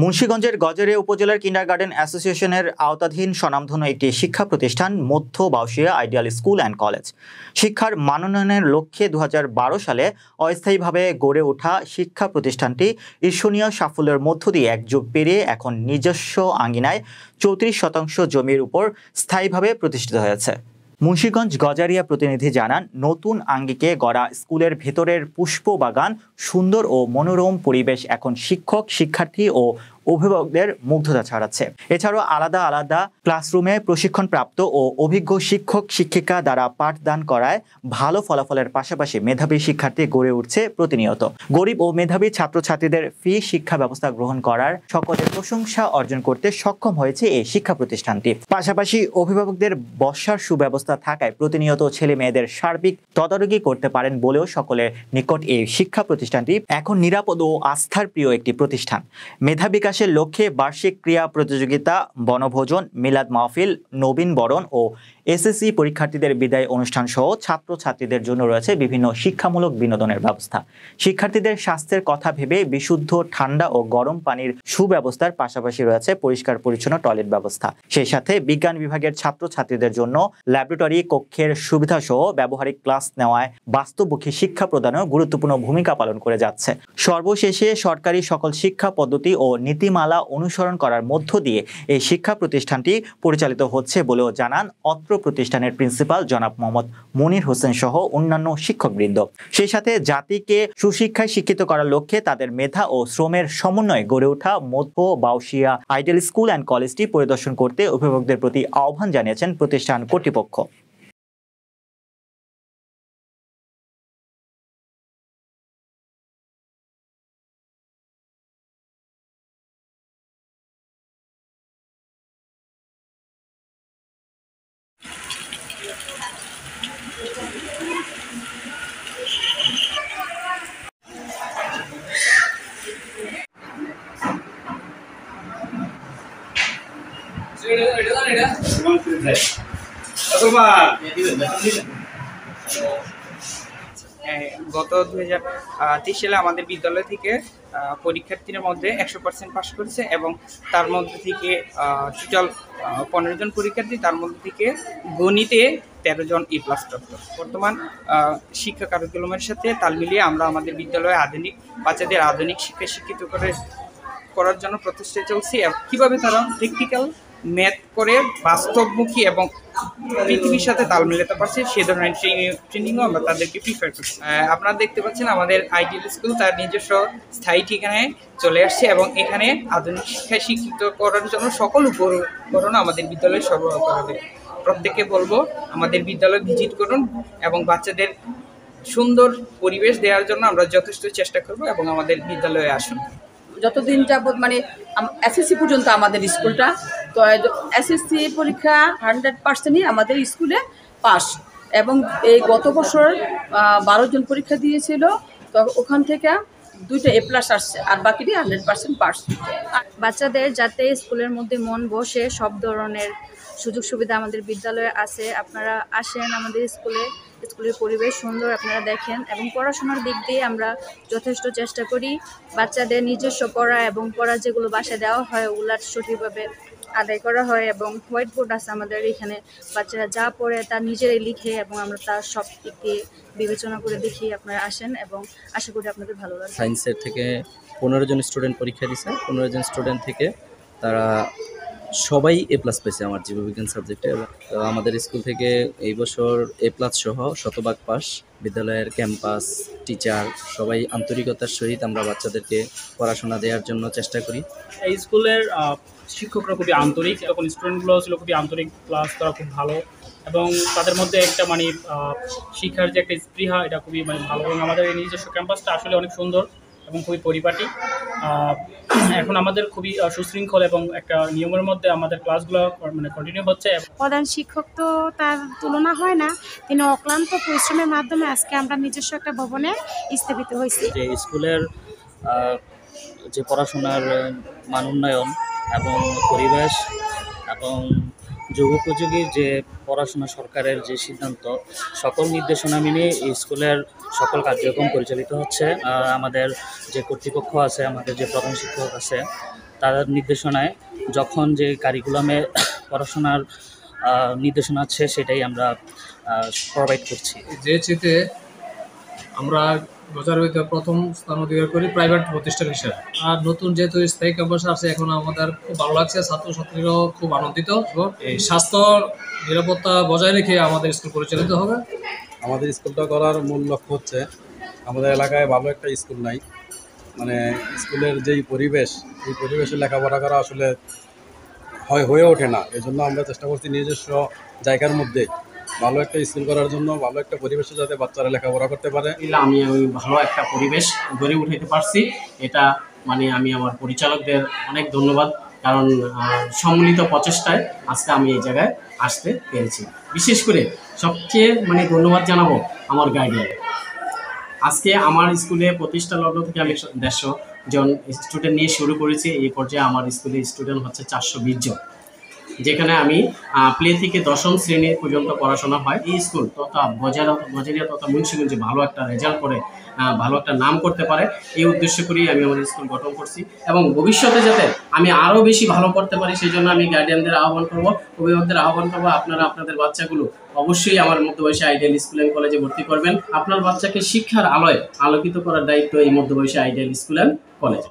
মুন্সিগঞ্জের গজারিয়া উপজেলার কিন্ডারগার্টেন অ্যাসোসিয়েশনের আওতাধীন স্বনামধন্য একটি শিক্ষা প্রতিষ্ঠান মধ্য Baushia ideal school and college শিক্ষার মানোন্নয়নের লক্ষ্যে ২০১২ সালে অস্থায়ীভাবে গড়ে ওঠা শিক্ষা প্রতিষ্ঠানটি ঈর্ষণীয় সাফল্যের মধ্য দিয়ে এক যুগ পেরিয়ে এখন নিজস্ব আঙ্গিনায় ৩৪% জমির উপর স্থায়ীভাবে প্রতিষ্ঠিত হয়েছে। মুন্সিগঞ্জ গজারিয়া প্রতিনিধি জানান, নতুন আঙ্গিকে গড়া স্কুলের ভেতরের পুষ্প বাগান, সুন্দর ও মনোরম পরিবেশ এখন শিক্ষক, শিক্ষার্থী ও অভিভাবকদের মুগ্ধতা ছড়াচ্ছে। এছাড়াও আলাদা আলাদা ক্লাসরুমে প্রশিক্ষণপ্রাপ্ত ও অভিজ্ঞ শিক্ষক শিক্ষিকা দ্বারা পাঠদান করায় ভালো ফলাফলের পাশাপাশি মেধাবী শিক্ষার্থী গড়ে উঠছে প্রতিনিয়ত। গরিব ও মেধাবী ছাত্রছাত্রীদের ফ্রি শিক্ষা ব্যবস্থা গ্রহণ করার সকলের প্রশংসা অর্জন করতে সক্ষম হয়েছে এই শিক্ষা প্রতিষ্ঠানটি। পাশাপাশি অভিভাবকদের বসার সুব্যবস্থা থাকায় প্রতিনিয়ত ছেলে মেয়েদের সার্বিক তদারকি করতে পারেন বলেও সকলের নিকট এই শিক্ষা প্রতিষ্ঠানটি এখন নিরাপদ ও আস্থার প্রিয় একটি প্রতিষ্ঠান। মেধা বিকাশের লক্ষ্যে বার্ষিক ক্রীড়া প্রতিযোগিতা, বনভোজন, মিলাদ মাহফিল, নবীন বরণ ও এসএসসি পরীক্ষার্থীদের বিদায় অনুষ্ঠান সহ ছাত্রছাত্রীদের জন্য রয়েছে বিভিন্ন শিক্ষামূলক বিনোদনের ব্যবস্থা। শিক্ষার্থীদের স্বাস্থ্যের কথা ভেবে বিশুদ্ধ ঠান্ডা ও গরম পানির সুব্যবস্থার পাশাপাশি রয়েছে পরিষ্কার পরিচ্ছন্ন টয়লেট ব্যবস্থা। সেই সাথে বিজ্ঞান বিভাগের ছাত্রছাত্রীদের জন্য ল্যাবরেটরি কক্ষের সুবিধা সহ ব্যবহারিক ক্লাস নেওয়ায় বাস্তবমুখী শিক্ষা প্রদানেও গুরুত্বপূর্ণ ভূমিকা পালন করে যাচ্ছে। সর্বশেষে সরকারি সকল শিক্ষা পদ্ধতি ও নীতিমালা অনুসরণ করার মধ্য দিয়ে এই শিক্ষা প্রতিষ্ঠানটি পরিচালিত হচ্ছে বলেও জানান অত্র প্রতিষ্ঠানের প্রিন্সিপাল জনাব মোহাম্মদ মনির হোসেন সহ অন্যান্য শিক্ষকবৃন্দ। সেই সাথে জাতিকে সুশিক্ষায় শিক্ষিত করার লক্ষ্যে তাদের মেধা ও শ্রমের সমন্বয়ে গড়ে ওঠা মধ্য বাউশিয়া আইডিয়াল স্কুল অ্যান্ড কলেজটি পরিদর্শন করতে অভিভাবকদের প্রতি আহ্বান জানিয়েছেন প্রতিষ্ঠান কর্তৃপক্ষ। গত 2023 সালে আমাদের বিদ্যালয় থেকে পরীক্ষার্থীদের মধ্যে 100% পাস করেছে এবং তার মধ্যে থেকে টোটাল 15 জন পরীক্ষার্থী, তার মধ্যে থেকে গণিতে 13 জন A+ প্রাপ্ত। বর্তমান শিক্ষা কারিকুলামের সাথে তাল মিলিয়ে আমরা আমাদের বিদ্যালয়ে বাচ্চাদের আধুনিক শিক্ষায় শিক্ষিত করার জন্য প্রচেষ্টা চলছি। কীভাবে তারা প্র্যাকটিক্যাল ম্যাথ করে বাস্তবমুখী এবং পৃথিবীর সাথে তাল মেলাতে পারছে সে ধরনের ট্রেনিংও আমরা তাদেরকে প্রিফার করছি। আপনারা দেখতে পাচ্ছেন আমাদের আইডিয়াল স্কুল তার নিজস্ব স্থায়ী ঠিকানায় চলে আসছে এবং এখানে আধুনিক শিক্ষায় শিক্ষিত করার জন্য সকল উপকরণ আমাদের বিদ্যালয়ে সরবরাহ করা হবে। প্রত্যেককে বলবো আমাদের বিদ্যালয় ভিজিট করুন এবং বাচ্চাদের সুন্দর পরিবেশ দেওয়ার জন্য আমরা যথেষ্ট চেষ্টা করব এবং আমাদের বিদ্যালয়ে আসুন। যতদিন যাবৎ মানে এসএসসি পর্যন্ত আমাদের স্কুলটা, তো এসএসসি পরীক্ষা 100%ই আমাদের স্কুলে পাস এবং এই গত বছর 12 জন পরীক্ষা দিয়েছিল, তো ওখান থেকে 2টা A+ আসছে আর বাকিটি 100% পাস। বাচ্চাদের যাতে স্কুলের মধ্যে মন বসে, সব ধরনের সুযোগ সুবিধা আমাদের বিদ্যালয়ে আছে। আপনারা আসেন আমাদের স্কুলের পরিবেশ সুন্দর, আপনারা দেখেন। এবং পড়াশোনার দিক দিয়ে আমরা যথেষ্ট চেষ্টা করি বাচ্চাদের নিজস্ব পড়া এবং পড়া যেগুলো বাসায় দেওয়া হয় ওগুলো সঠিকভাবে আদায় করা হয়। এবং হোয়াইট বোর্ড আছে আমাদের এখানে, বাচ্চারা যা পড়ে তা নিজেরাই লিখে এবং আমরা তার সব দিক দিয়ে বিবেচনা করে দেখি। আপনারা আসেন এবং আশা করি আপনাদের ভালো লাগবে। সায়েন্সের থেকে 15 জন স্টুডেন্ট পরীক্ষা দিয়েছে। 15 জন স্টুডেন্ট থেকে তারা সবাই A+ পেয়েছে আমার জীববিজ্ঞান সাবজেক্টে। তো আমাদের স্কুল থেকে এই বছর A+ সহ শতভাগ পাস। বিদ্যালয়ের ক্যাম্পাস, টিচার সবাই আন্তরিকতার সহিত আমরা বাচ্চাদেরকে পড়াশোনা দেওয়ার জন্য চেষ্টা করি। এই স্কুলের শিক্ষকরা খুবই আন্তরিক, তখন স্টুডেন্টগুলো ছিল খুবই আন্তরিক, প্লাস তারা খুব ভালো এবং তাদের মধ্যে একটা শিক্ষার যে একটা স্পৃহা এটা খুবই ভালো। এবং আমাদের এই নিজস্ব ক্যাম্পাসটা আসলে অনেক সুন্দর এবং খুবই পরিপাটি। এখন আমাদের খুবই সুশৃঙ্খল এবং একটা নিয়মের মধ্যে আমাদের ক্লাসগুলো কন্টিনিউ হচ্ছে। প্রধান শিক্ষক তো তার তুলনা হয় না, তিনি অক্লান্ত পরিশ্রমের মাধ্যমে আজকে আমরা নিজস্ব একটা ভবনে স্থাপিত হয়েছি। যে স্কুলের যে পড়াশোনার মান উন্নয়ন এবং পরিবেশ এবং যুগোপযোগী যে পড়াশোনা সরকারের যে সিদ্ধান্ত, সকল নির্দেশনা মেনে এই স্কুলের সকল কার্যক্রম পরিচালিত হচ্ছে। আমাদের যে কর্তৃপক্ষ আছে, আমাদের যে প্রধান শিক্ষক আছে, তার নির্দেশনায় যখন যে কারিকুলামে পড়াশোনার নির্দেশনা আছে সেটাই আমরা প্রোভাইড করছি। জেএইচতে আমরা বছরের ভিতরে প্রথম স্থান অধিকার করি প্রাইভেট প্রতিষ্ঠান হিসেবে। আর নতুন যেহেতু স্থায়ী ক্যাম্পাস আছে, এখন আমাদের খুব ভালো লাগছে, ছাত্রছাত্রীরাও খুব আনন্দিত। এই স্বাস্থ্য নিরাপত্তা বজায় রেখে আমাদের স্কুল পরিচালিত হবে। আমাদের স্কুলটা করার মূল লক্ষ্য হচ্ছে, আমাদের এলাকায় ভালো একটা স্কুল নাই, মানে স্কুলের যেই পরিবেশ, এই পরিবেশে লেখাপড়া করা আসলে হয়ে ওঠে না। এই জন্য আমরা চেষ্টা করছি নিজস্ব জায়গার মধ্যে ভালো একটা স্কুল করার জন্য, ভালো একটা পরিবেশে যাতে বাচ্চারা লেখাপড়া করতে পারে। আমি ওই ভালো একটা পরিবেশ গড়ে উঠাতে পারছি, এটা মানে আমি আমার পরিচালকদের অনেক ধন্যবাদ, কারণ সম্মিলিত প্রচেষ্টায় আজকে আমি এই জায়গায় আসতে পেরেছি। বিশেষ করে সবচেয়ে মানে ধন্যবাদ জানাবো আমার গাইডলাইন। আজকে আমার স্কুলে প্রতিষ্ঠা লগ্ন থেকে আমি 150 জন স্টুডেন্ট নিয়ে শুরু করেছি। এই পর্যায়ে আমার স্কুলে স্টুডেন্ট হচ্ছে 420 জন, যেখানে আমি প্লে থেকে 10ম শ্রেণী পর্যন্ত পড়াশোনা হয়। এই স্কুল তথা বজারিয়া তথা মুন্সিগঞ্জে ভালো একটা রেজাল্ট করে ভালো একটা নাম করতে পারে, এই উদ্দেশ্য করেই আমি আমাদের স্কুল গঠন করছি। এবং ভবিষ্যতে যাতে আমি আরও বেশি ভালো করতে পারি, সেই জন্য আমি গার্ডিয়ানদের আহ্বান করব, অভিভাবকদের আহ্বান করবো, আপনারা আপনাদের বাচ্চাগুলো অবশ্যই আমার মধ্যবয়সী আইডিয়াল স্কুল অ্যান্ড কলেজে ভর্তি করবেন। আপনার বাচ্চাকে শিক্ষার আলোয় আলোকিত করার দায়িত্ব এই মধ্যবয়সী আইডিয়াল স্কুল অ্যান্ড কলেজ।